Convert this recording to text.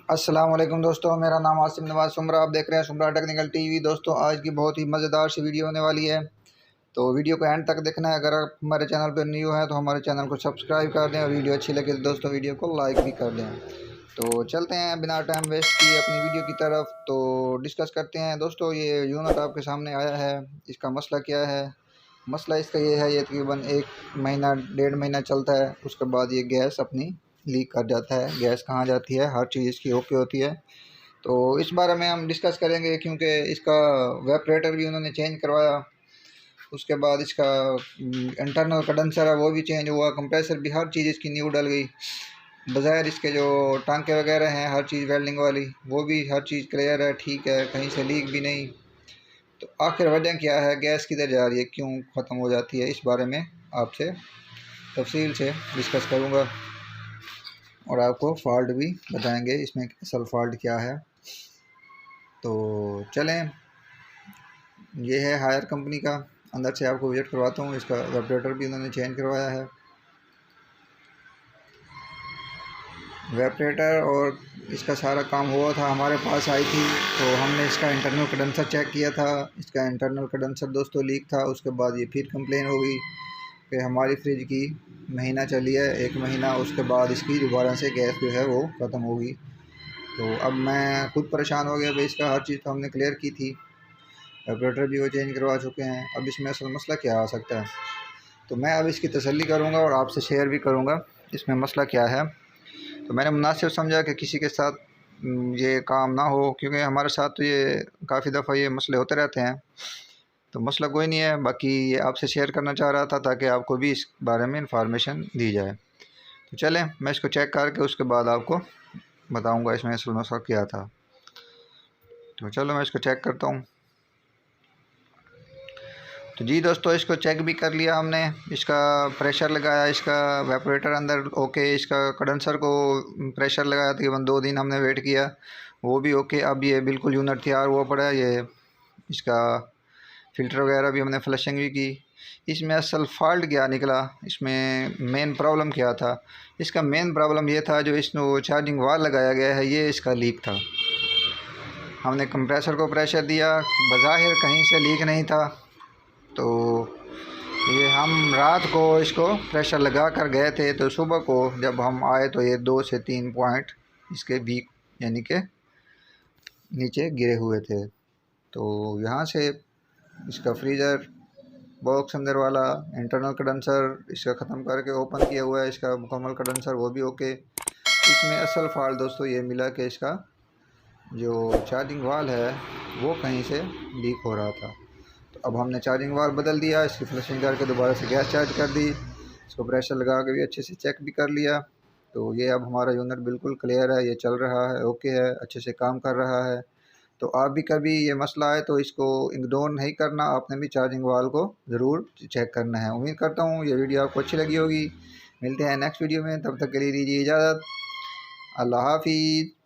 अस्सलाम वालेकुम दोस्तों, मेरा नाम आसिम नवाज सुमरा। आप देख रहे हैं सुमरा टेक्निकल टीवी। दोस्तों, आज की बहुत ही मज़ेदार सी वीडियो होने वाली है, तो वीडियो को एंड तक देखना है। अगर आप हमारे चैनल पर न्यू हैं तो हमारे चैनल को सब्सक्राइब कर दें और वीडियो अच्छी लगे तो दोस्तों वीडियो को लाइक भी कर दें। तो चलते हैं बिना टाइम वेस्ट किए अपनी वीडियो की तरफ, तो डिस्कस करते हैं। दोस्तों, ये यूनिट आपके सामने आया है, इसका मसला क्या है? मसला इसका ये है, ये तकरीबन 1 महीना 1.5 महीना चलता है, उसके बाद ये गैस अपनी लीक कर जाता है। गैस कहाँ जाती है, हर चीज़ इसकी ओके होती है। तो इस बारे में हम डिस्कस करेंगे, क्योंकि इसका वेपरेटर भी उन्होंने चेंज करवाया। उसके बाद इसका इंटरनल कंडेंसर है वो भी चेंज हुआ, कंप्रेसर भी, हर चीज़ इसकी न्यू डल गई। बज़ाहिर इसके जो टांके वगैरह हैं, हर चीज़ वेल्डिंग वाली, वो भी हर चीज़ क्लियर है, ठीक है, कहीं से लीक भी नहीं। तो आखिर वजह क्या है, गैस किधर जा रही है, क्यों ख़त्म हो जाती है, इस बारे में आपसे तफसील से डिस्कस करूँगा और आपको फ़ॉल्ट भी बताएंगे, इसमें असल फ़ॉल्ट क्या है। तो चलें, ये है हायर कंपनी का। अंदर से आपको विजिट करवाता हूँ। इसका वेपरेटर भी उन्होंने चेंज करवाया है, वेपरेटर, और इसका सारा काम हुआ था, हमारे पास आई थी। तो हमने इसका इंटरनल कंडेंसर चेक किया था। इसका इंटरनल कंडेंसर दोस्तों लीक था। उसके बाद ये फिर कंप्लेन हो गई कि हमारी फ्रिज की महीना चली है, 1 महीना, उसके बाद इसकी दोबारा से गैस जो है वो ख़त्म होगी। तो अब मैं खुद परेशान हो गया भाई। इसका हर चीज़ तो हमने क्लियर की थी, ऑपरेटर भी वो चेंज करवा चुके हैं। अब इसमें असल मसला क्या आ सकता है, तो मैं अब इसकी तसल्ली करूंगा और आपसे शेयर भी करूंगा इसमें मसला क्या है। तो मैंने मुनासिब समझा कि किसी के साथ ये काम ना हो, क्योंकि हमारे साथ तो ये काफ़ी दफ़ा ये मसले होते रहते हैं। तो मसला कोई नहीं है, बाकी ये आपसे शेयर करना चाह रहा था ताकि आपको भी इस बारे में इंफॉर्मेशन दी जाए। तो चलें, मैं इसको चेक करके उसके बाद आपको बताऊंगा इसमें असल मसला क्या था। तो चलो मैं इसको चेक करता हूँ। तो जी दोस्तों, इसको चेक भी कर लिया हमने, इसका प्रेशर लगाया, इसका वेपरेटर अंदर ओके, इसका कंडेंसर को प्रेशर लगाया, तकरीबन 2 दिन हमने वेट किया, वो भी ओके। अब ये बिल्कुल यूनिट तैयार हुआ पड़ा है। ये इसका फ़िल्टर वगैरह भी हमने फ्लशिंग भी की। इसमें असल फ़ॉल्ट क्या निकला, इसमें मेन प्रॉब्लम क्या था? इसका मेन प्रॉब्लम ये था, जो इसमें चार्जिंग वाल लगाया गया है, ये इसका लीक था। हमने कंप्रेसर को प्रेशर दिया, बज़ाहिर कहीं से लीक नहीं था। तो ये हम रात को इसको प्रेशर लगा कर गए थे, तो सुबह को जब हम आए तो ये 2 से 3 पॉइंट इसके वीक यानी कि नीचे गिरे हुए थे। तो यहाँ से इसका फ्रीज़र बॉक्स अंदर वाला इंटरनल कंडेंसर इसका ख़त्म करके ओपन किया हुआ है, इसका मुकम्मल कंडेंसर वो भी ओके। इसमें असल फ़ॉल्ट दोस्तों ये मिला कि इसका जो चार्जिंग वाल है वो कहीं से लीक हो रहा था। तो अब हमने चार्जिंग वाल बदल दिया, इसकी फ्लशिंग करके दोबारा से गैस चार्ज कर दी, इसको प्रेशर लगा के भी अच्छे से चेक भी कर लिया। तो ये अब हमारा यूनिट बिल्कुल क्लियर है, ये चल रहा है, ओके है, अच्छे से काम कर रहा है। तो आप भी कभी ये मसला आए तो इसको इग्नोर नहीं करना, आपने भी चार्जिंग वाल को ज़रूर चेक करना है। उम्मीद करता हूँ ये वीडियो आपको अच्छी लगी होगी। मिलते हैं नेक्स्ट वीडियो में, तब तक के लिए दीजिए इजाज़त। अल्लाह हाफिज़।